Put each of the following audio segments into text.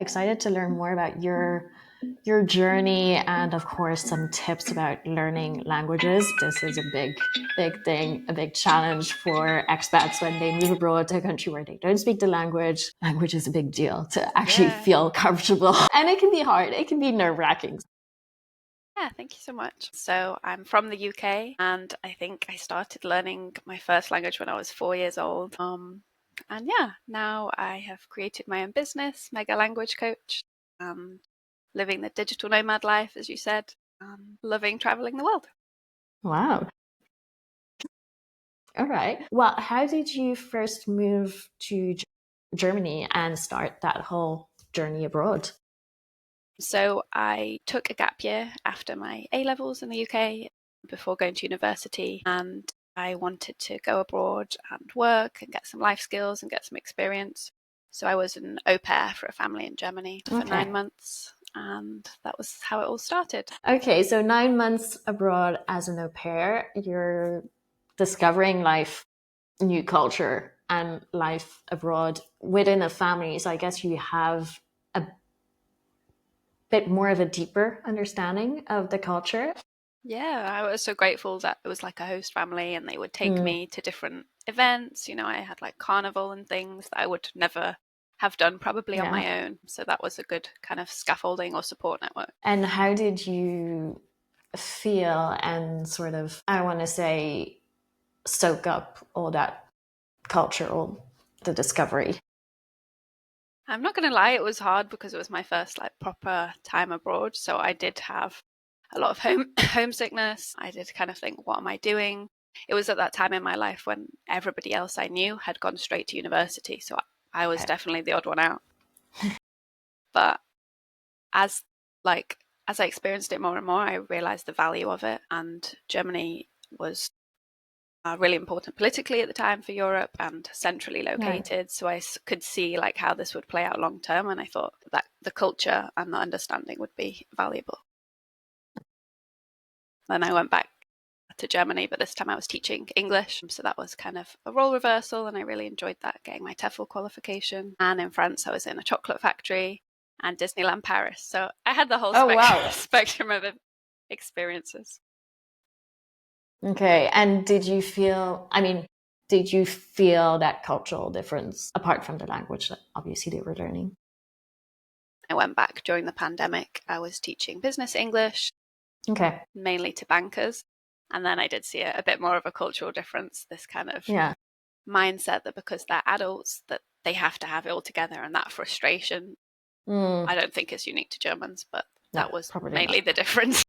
Excited to learn more about your journey and of course some tips about learning languages. This is a big thing, a big challenge for expats when they move abroad to a country where they don't speak the language. Language is a big deal to actually Yeah. feel comfortable. And it can be hard. It can be nerve-wracking. Yeah, thank you so much. So I'm from the UK, and I think I started learning my first language when I was 4 years old. And yeah, now I have created my own business, Mega Language Coach, living the digital nomad life, as you said, loving traveling the world. Wow. All right. Well, how did you first move to Germany and start that whole journey abroad? So I took a gap year after my A levels in the UK before going to university, and I wanted to go abroad and work and get some life skills and get some experience. So I was an au pair for a family in Germany for 9 months, and that was how it all started. Okay, so 9 months abroad as an au pair, you're discovering life, new culture, and life abroad within a family. So I guess you have a bit more of a deeper understanding of the culture. Yeah, I was so grateful that it was like a host family and they would take me to different events. I had like carnival and things that I would never have done probably on my own. So that was a good kind of scaffolding or support network. And how did you feel and sort of, I want to say, soak up all that culture, all the discovery? I'm not going to lie, it was hard because it was my first like proper time abroad. So I did have a lot of homesickness. I did kind of think, what am I doing? It was at that time in my life when everybody else I knew had gone straight to university. So I was definitely the odd one out. But as as I experienced it more and more, I realized the value of it. And Germany was really important politically at the time for Europe and centrally located. So I could see like how this would play out long term. And I thought that the culture and the understanding would be valuable. Then I went back to Germany, but this time I was teaching English. So that was kind of a role reversal. And I really enjoyed that, getting my TEFL qualification. And in France, I was in a chocolate factory and Disneyland Paris. So I had the whole spectrum of experiences. Okay. And did you feel, did you feel that cultural difference apart from the language that obviously they were learning? I went back during the pandemic. I was teaching business English, mainly to bankers. And then I did see a bit more of a cultural difference, this kind of mindset that because they're adults, that they have to have it all together. And that frustration, I don't think is unique to Germans, but that was mainly the difference.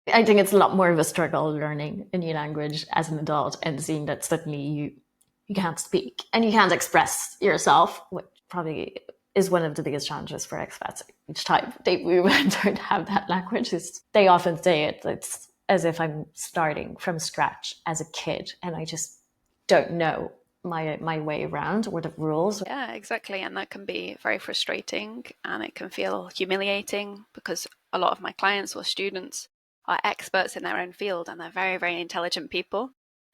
I think it's a lot more of a struggle learning a new language as an adult and seeing that suddenly you can't speak and you can't express yourself, which probably is one of the biggest challenges for expats. Each time they move and don't have that language, they often say it's as if I'm starting from scratch as a kid and I just don't know my way around or the rules. Yeah, exactly. And that can be very frustrating and it can feel humiliating because a lot of my clients or students are experts in their own field and they're very, very intelligent people,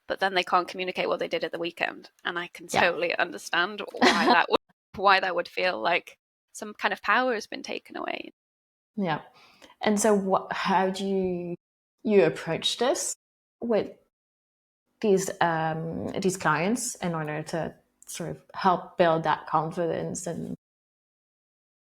but then they can't communicate what they did at the weekend. And I can totally understand why that would feel like some kind of power has been taken away. Yeah. And so how do you approach this with these clients in order to sort of help build that confidence? And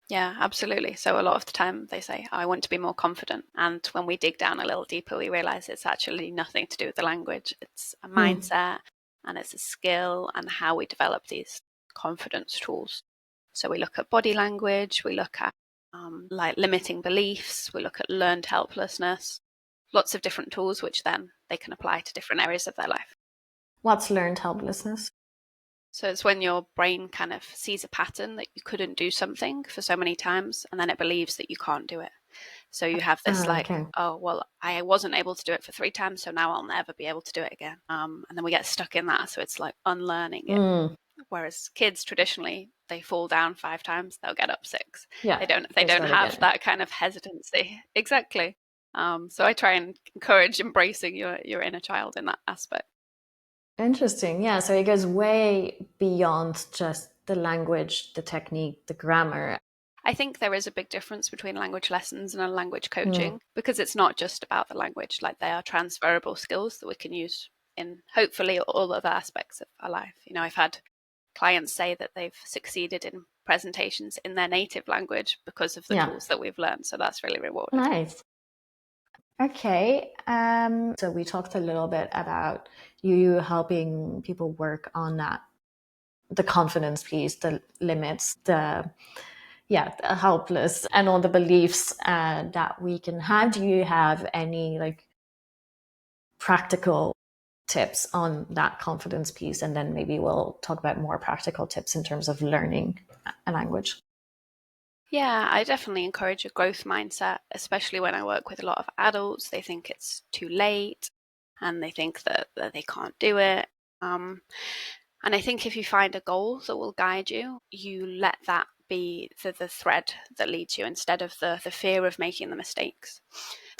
yeah, absolutely. So a lot of the time they say, I want to be more confident. And when we dig down a little deeper, we realize it's actually nothing to do with the language. It's a mindset and it's a skill and how we develop these confidence tools. So we look at body language, we look at like limiting beliefs, we look at learned helplessness, lots of different tools, which then they can apply to different areas of their life. What's learned helplessness? So it's when your brain kind of sees a pattern that you couldn't do something for so many times, and then it believes that you can't do it. So you have this oh, well, I wasn't able to do it for 3 times, so now I'll never be able to do it again. And then we get stuck in that. So it's like unlearning it. Whereas kids traditionally, they fall down 5 times, they'll get up 6. Yeah, they don't have that kind of hesitancy. Exactly. So I try and encourage embracing your inner child in that aspect. Interesting. Yeah. So it goes way beyond just the language, the technique, the grammar. I think there is a big difference between language lessons and a language coaching because it's not just about the language, like they are transferable skills that we can use in hopefully all other aspects of our life. You know, I've had clients say that they've succeeded in presentations in their native language because of the tools that we've learned. So that's really rewarding. Nice. Okay. So we talked a little bit about you helping people work on that, the confidence piece, the limits, the helpless, and all the beliefs that we can have. Do you have any like practical tips on that confidence piece? And then maybe we'll talk about more practical tips in terms of learning a language. Yeah, I definitely encourage a growth mindset, especially when I work with a lot of adults. They think it's too late and they think that they can't do it. And I think if you find a goal that will guide you, you let that be the thread that leads you instead of the fear of making the mistakes.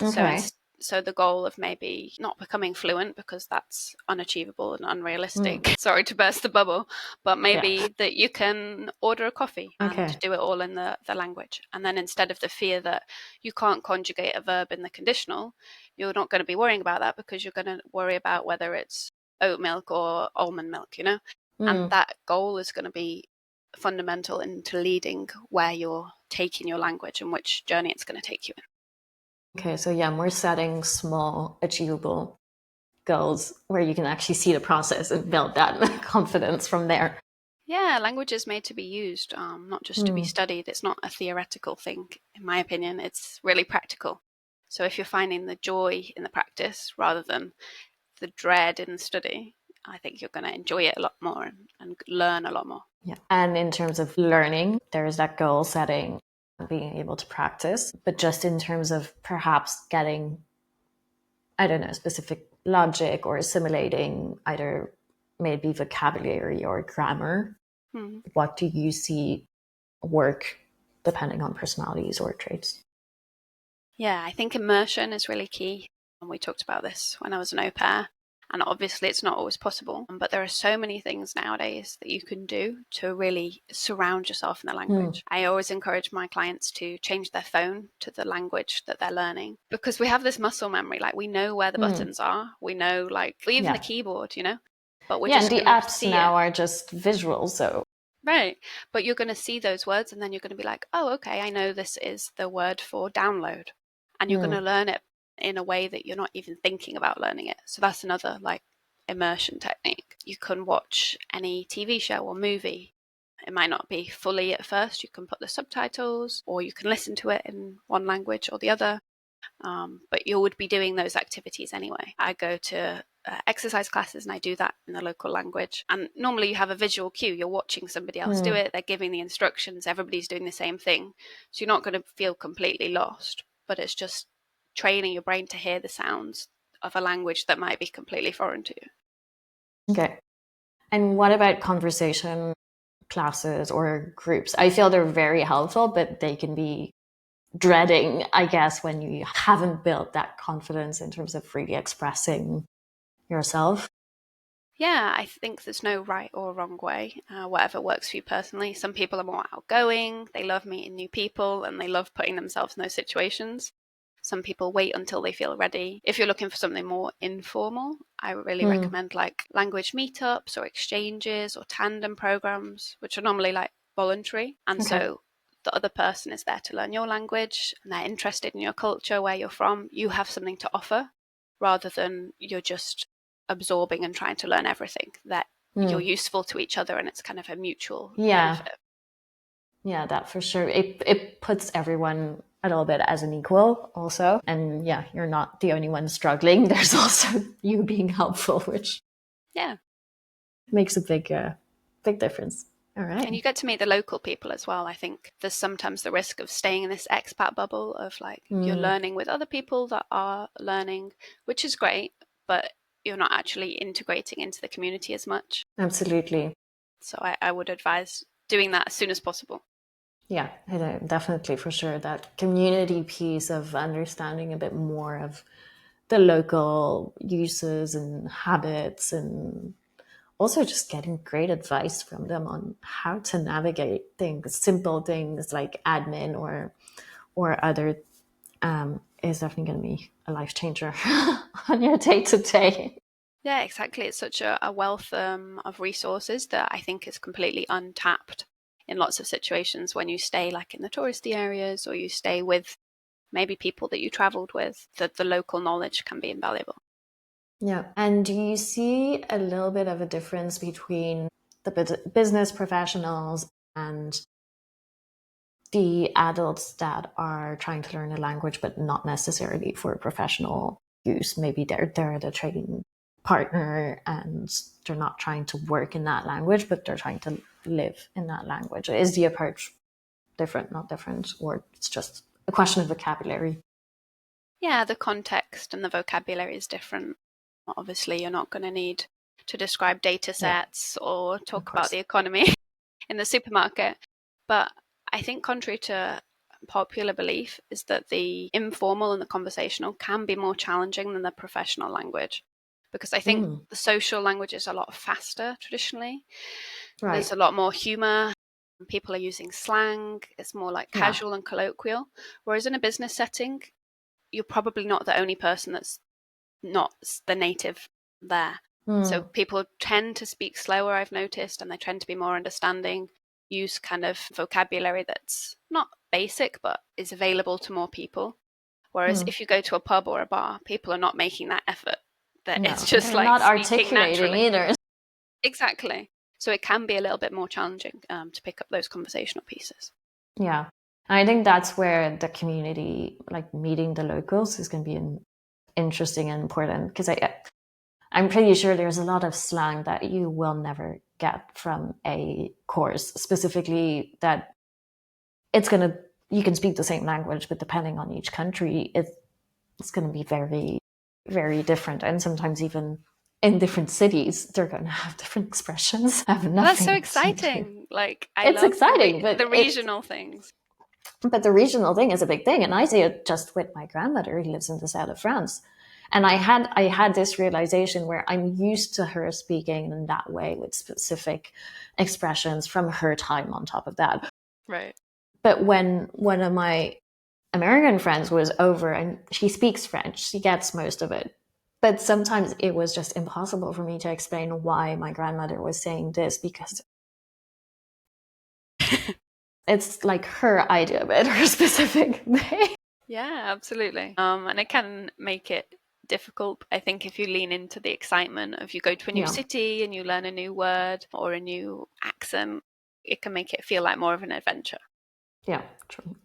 Okay. So the goal of maybe not becoming fluent, because that's unachievable and unrealistic. Sorry to burst the bubble, but maybe that you can order a coffee and do it all in the language. And then instead of the fear that you can't conjugate a verb in the conditional, you're not going to be worrying about that because you're going to worry about whether it's oat milk or almond milk, you know? And that goal is going to be fundamental into leading where you're taking your language and which journey it's going to take you in. Okay, so yeah, we're setting small, achievable goals where you can actually see the process and build that confidence from there. Yeah, language is made to be used, not just to be studied. It's not a theoretical thing, in my opinion. It's really practical. So if you're finding the joy in the practice rather than the dread in the study, I think you're going to enjoy it a lot more and learn a lot more. Yeah. And in terms of learning, there is that goal setting, being able to practice, but just in terms of perhaps getting, I don't know, specific logic or assimilating either maybe vocabulary or grammar, what do you see work depending on personalities or traits? Yeah, I think immersion is really key. And we talked about this when I was an au pair. And obviously, it's not always possible. But there are so many things nowadays that you can do to really surround yourself in the language. I always encourage my clients to change their phone to the language that they're learning because we have this muscle memory. Like, we know where the buttons are. We know, like, even the keyboard, you know? But we're just and the going to apps see now it. are just visual, so. Right. But you're going to see those words and then you're going to be like, oh, okay, I know this is the word for download. And you're going to learn it in a way that you're not even thinking about learning it. So that's another like immersion technique. You can watch any TV show or movie. It might not be fully at first. You can put the subtitles or you can listen to it in one language or the other. But you would be doing those activities anyway. I go to exercise classes and I do that in the local language. And normally you have a visual cue. You're watching somebody else do it. They're giving the instructions. Everybody's doing the same thing. So you're not going to feel completely lost, but it's just training your brain to hear the sounds of a language that might be completely foreign to you. Okay. And what about conversation classes or groups? I feel they're very helpful, but they can be dreading, I guess, when you haven't built that confidence in terms of really expressing yourself. Yeah, I think there's no right or wrong way, whatever works for you personally. Some people are more outgoing, they love meeting new people, and they love putting themselves in those situations. Some people wait until they feel ready. If you're looking for something more informal, I really recommend like language meetups or exchanges or tandem programs, which are normally like voluntary. And so the other person is there to learn your language and they're interested in your culture, where you're from. You have something to offer rather than you're just absorbing and trying to learn everything, that you're useful to each other and it's kind of a mutual benefit. Yeah, that for sure. It puts everyone a little bit as an equal also. And yeah, you're not the only one struggling. There's also you being helpful, which makes a big difference. All right. And you get to meet the local people as well. I think there's sometimes the risk of staying in this expat bubble of like you're learning with other people that are learning, which is great, but you're not actually integrating into the community as much. Absolutely. So I would advise doing that as soon as possible. Yeah, definitely for sure. That community piece of understanding a bit more of the local uses and habits and also just getting great advice from them on how to navigate things, simple things like admin or other, is definitely going to be a life changer on your day to day. Yeah, exactly. It's such a wealth of resources that I think is completely untapped in lots of situations when you stay like in the touristy areas or you stay with maybe people that you traveled with, that the local knowledge can be invaluable. Yeah. And do you see a little bit of a difference between the business professionals and the adults that are trying to learn a language, but not necessarily for professional use? Maybe they're the trading partner and they're not trying to work in that language, but they're trying to live in that language. Is the approach different, not different, or it's just a question of vocabulary? Yeah, the context and the vocabulary is different. Obviously, you're not going to need to describe data Yeah, sets or of talk about course. the economy in the supermarket. But I think, contrary to popular belief, is that the informal and the conversational can be more challenging than the professional language. Because I think Mm, the social language is a lot faster traditionally. right. There's a lot more humor. People are using slang. It's more like Yeah. casual and colloquial. Whereas in a business setting, you're probably not the only person that's not the native there. So Mm, people tend to speak slower, I've noticed, and they tend to be more understanding, use kind of vocabulary that's not basic but is available to more people. Whereas mm. if you go to a pub or a bar, people are not making that effort. That it's No, just they're like not speaking articulating naturally. either. Exactly. So it can be a little bit more challenging to pick up those conversational pieces. Yeah. And I think that's where the community, like meeting the locals, is going to be interesting and important because I'm pretty sure there's a lot of slang that you will never get from a course, specifically that it's going to, you can speak the same language, but depending on each country, it's going to be very, very different. And sometimes even in different cities, they're going to have different expressions, have But that's so nothing to do. exciting. Like I It's love exciting, the regional things. but the regional thing is a big thing. And I see it just with my grandmother who lives in the south of France. And I had this realization where I'm used to her speaking in that way with specific expressions from her time on top of that. Right. But when one of my American friends was over and she speaks French, she gets most of it. But sometimes it was just impossible for me to explain why my grandmother was saying this because it's like her idea of it, her specific thing. Yeah, absolutely. And it can make it difficult. I think if you lean into the excitement of you go to a new Yeah, city and you learn a new word or a new accent, it can make it feel like more of an adventure. yeah, true.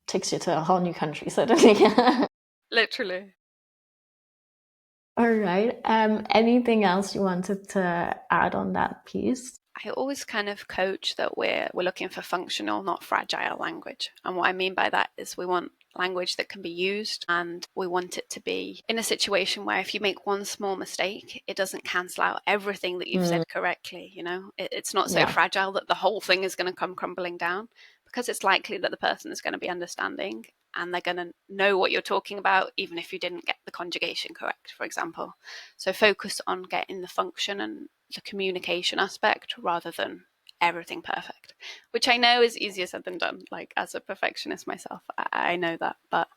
Takes you to a whole new country suddenly. Literally. All right. Anything else you wanted to add on that piece? I always kind of coach that we're looking for functional, not fragile language. And what I mean by that is we want language that can be used and we want it to be in a situation where if you make one small mistake, it doesn't cancel out everything that you've Mm, said correctly. It's not so yeah, fragile that the whole thing is going to come crumbling down because it's likely that the person is going to be understanding and they're going to know what you're talking about, even if you didn't get the conjugation correct, for example. So focus on getting the function and the communication aspect rather than everything perfect, which I know is easier said than done. Like as a perfectionist myself, I know that. But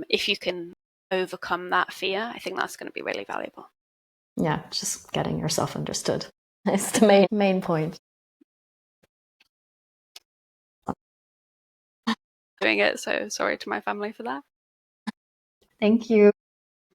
if you can overcome that fear, I think that's going to be really valuable. yeah. Just getting yourself understood is the main point. Doing it. So sorry to my family for that. Thank you.